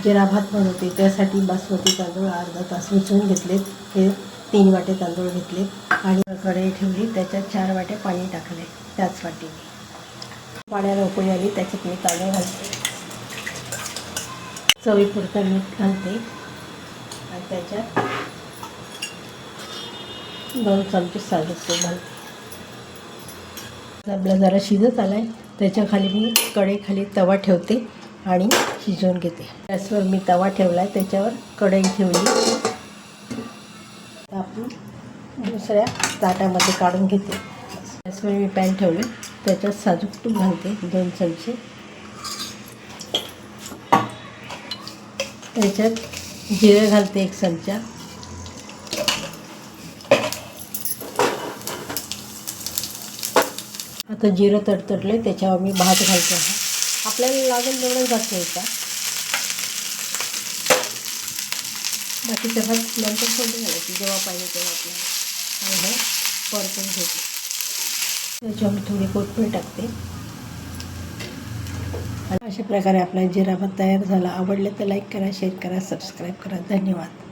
जिरा भात बनवते त्यासाठी बासमती तांदूळ अर्धा तास भिजवून घेतलेत. हे 3 वाटे तांदूळ घेतले आणि कढई ठेवली. त्याच्यात 4 वाटे पाणी टाकले. त्याच वाटीने पाण्याला उकळी आली. त्याच्यात मी तांदूळ घालते. चवीपुरतं मीठ घालते आणि त्याच्यात 2 चमचे साजूक तूप घालते. आपला जरा शिजत आला आहे. त्याच्याखाली मी कढईखाली तवा ठेवते आणि शिजवून घेते. गॅसवर मी तवा ठेवला आहे. त्याच्यावर कढई ठेवली. आपण दुसऱ्या ताटामध्ये काढून घेते. गॅसवर मी पॅन ठेवले. त्याच्यात साजूक तूप घालते 2 चमचे. त्याच्यात जिरे घालते 1 चमचा. आता जिरं तडतडले. त्याच्यावर मी भात घालते. आपल्याला लागेल तेवढं भात घ्यायचा. बाकीचं भात नंतर फोडणी घालायची जेव्हा पाहिजे तेव्हा आपल्याला. आणि हे परतून घेते. त्याच्यावर मी थोडी कोथिंबीर टाकते. अशा प्रकारे आपला जिरा भात तयार झाला. आवडले तर लाईक करा, शेअर करा, सबस्क्राईब करा. धन्यवाद.